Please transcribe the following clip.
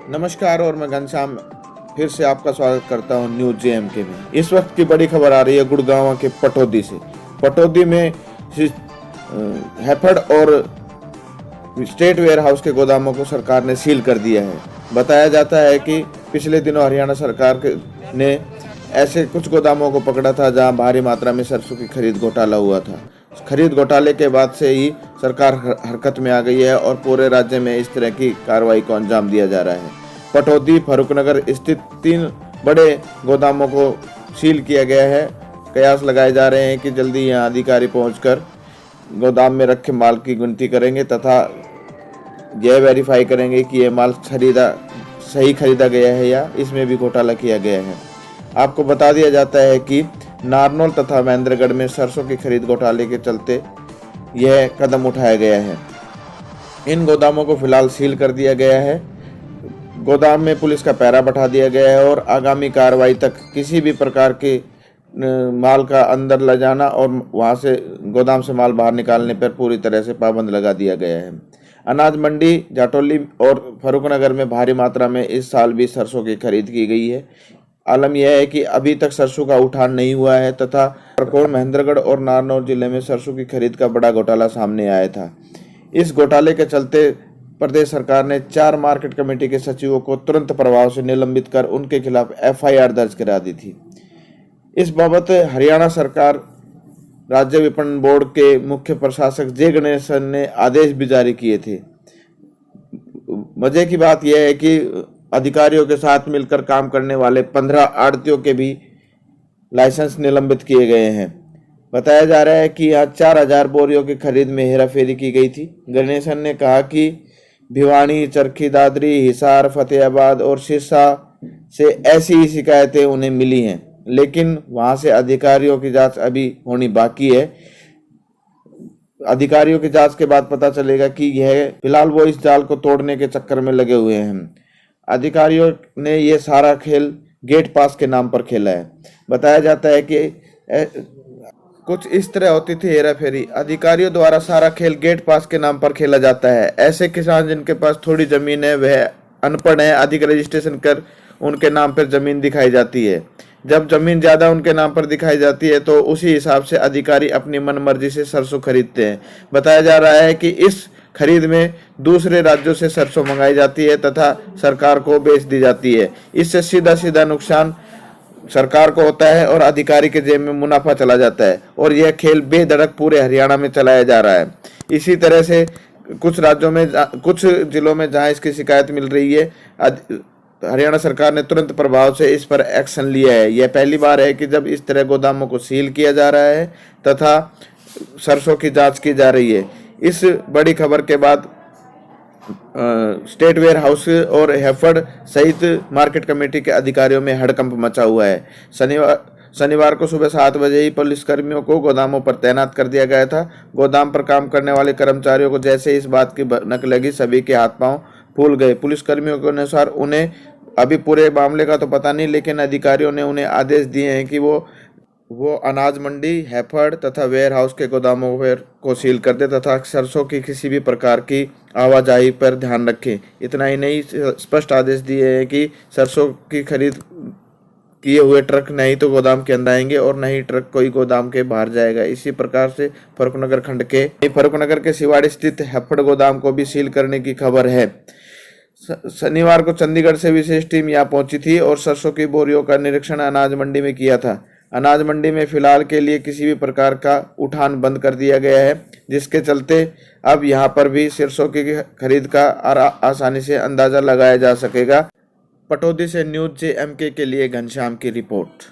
नमस्कार और मैं घनश्याम फिर से आपका स्वागत करता हूं न्यूज जेएमके में। इस वक्त की बड़ी खबर आ रही है गुड़गांव के पटौदी से। पटौदी में हैफेड और स्टेट वेयर हाउस के गोदामों को सरकार ने सील कर दिया है। बताया जाता है कि पिछले दिनों हरियाणा सरकार ने ऐसे कुछ गोदामों को पकड़ा था जहां भारी मात्रा में सरसों की खरीद घोटाला हुआ था। खरीद घोटाले के बाद से ही सरकार हरकत में आ गई है और पूरे राज्य में इस तरह की कार्रवाई को अंजाम दिया जा रहा है। पटौदी फर्रुखनगर स्थित 3 बड़े गोदामों को सील किया गया है। कयास लगाए जा रहे हैं कि जल्दी यहां अधिकारी पहुंचकर गोदाम में रखे माल की गिनती करेंगे तथा यह वेरीफाई करेंगे कि यह माल सही खरीदा गया है या इसमें भी घोटाला किया गया है। आपको बता दिया जाता है कि नारनौल तथा महेंद्रगढ़ में सरसों की खरीद घोटाले के चलते यह कदम उठाया गया है। इन गोदामों को फिलहाल सील कर दिया गया है। गोदाम में पुलिस का पहरा बैठा दिया गया है और आगामी कार्रवाई तक किसी भी प्रकार के माल का अंदर ले जाना और वहां से गोदाम से माल बाहर निकालने पर पूरी तरह से पाबंद लगा दिया गया है। अनाज मंडी जाटौली और फर्रुखनगर में भारी मात्रा में इस साल भी सरसों की खरीद की गई है। आलम यह है कि अभी तक सरसों का उठान नहीं हुआ है तथा महेंद्रगढ़ और नारनौल जिले में सरसों की खरीद का बड़ा घोटाला सामने आया था। इस घोटाले के चलते प्रदेश सरकार ने 4 मार्केट कमेटी के सचिवों को तुरंत प्रभाव से निलंबित कर उनके खिलाफ एफआईआर दर्ज करा दी थी। इस बाबत हरियाणा सरकार राज्य विपणन बोर्ड के मुख्य प्रशासक जे गणेशन ने आदेश भी जारी किए थे। मजे की बात यह है कि अधिकारियों के साथ मिलकर काम करने वाले 15 आढ़तियों के भी लाइसेंस निलंबित किए गए हैं। बताया जा रहा है कि यहाँ 4000 बोरियों की खरीद में हेराफेरी की गई थी। गणेशन ने कहा कि भिवानी, चरखी दादरी, हिसार, फतेहाबाद और सिरसा से ऐसी ही शिकायतें उन्हें मिली हैं, लेकिन वहां से अधिकारियों की जांच अभी होनी बाकी है। अधिकारियों की जांच के बाद पता चलेगा कि यह फिलहाल वो इस जाल को तोड़ने के चक्कर में लगे हुए हैं। अधिकारियों ने यह सारा खेल गेट पास के नाम पर खेला है। बताया जाता है कि कुछ इस तरह होती थी हेरा फेरी। अधिकारियों द्वारा सारा खेल गेट पास के नाम पर खेला जाता है। ऐसे किसान जिनके पास थोड़ी जमीन है, वह अनपढ़ है, अधिक रजिस्ट्रेशन कर उनके नाम पर जमीन दिखाई जाती है। जब जमीन ज्यादा उनके नाम पर दिखाई जाती है तो उसी हिसाब से अधिकारी अपनी मनमर्जी से सरसों खरीदते हैं। बताया जा रहा है कि इस खरीद में दूसरे राज्यों से सरसों मंगाई जाती है तथा सरकार को बेच दी जाती है। इससे सीधा नुकसान सरकार को होता है और अधिकारी के जेब में मुनाफा चला जाता है और यह खेल बेधड़क पूरे हरियाणा में चलाया जा रहा है। इसी तरह से कुछ राज्यों में, कुछ जिलों में जहां इसकी शिकायत मिल रही है, हरियाणा सरकार ने तुरंत प्रभाव से इस पर एक्शन लिया है। यह पहली बार है कि जब इस तरह गोदामों को सील किया जा रहा है तथा सरसों की जांच की जा रही है। इस बड़ी खबर के बाद स्टेट वेयर हाउस और हैफेड सहित मार्केट कमेटी के अधिकारियों में हड़कंप मचा हुआ है। शनिवार को सुबह 7 बजे ही पुलिसकर्मियों को गोदामों पर तैनात कर दिया गया था। गोदाम पर काम करने वाले कर्मचारियों को जैसे इस बात की भनक लगी, सभी के हाथ पांव फूल गए। पुलिसकर्मियों के अनुसार उन्हें अभी पूरे मामले का तो पता नहीं, लेकिन अधिकारियों ने उन्हें आदेश दिए हैं कि वो अनाज मंडी, हैफेड तथा वेयर हाउस के गोदामों को सील कर दे तथा सरसों की किसी भी प्रकार की आवाजाही पर ध्यान रखें। इतना ही नहीं, स्पष्ट आदेश दिए हैं कि सरसों की खरीद किए हुए ट्रक नहीं तो गोदाम के अंदर आएंगे और नहीं ट्रक कोई गोदाम के बाहर जाएगा। इसी प्रकार से फर्रुखनगर के सिवाड़ी स्थित हैफेड गोदाम को भी सील करने की खबर है। शनिवार को चंडीगढ़ से विशेष टीम यहाँ पहुंची थी और सरसों की बोरियों का निरीक्षण अनाज मंडी में किया था। अनाज मंडी में फिलहाल के लिए किसी भी प्रकार का उठान बंद कर दिया गया है, जिसके चलते अब यहाँ पर भी सरसों की खरीद का आसानी से अंदाजा लगाया जा सकेगा। पटौदी से न्यूज जेएमके के लिए घनश्याम की रिपोर्ट।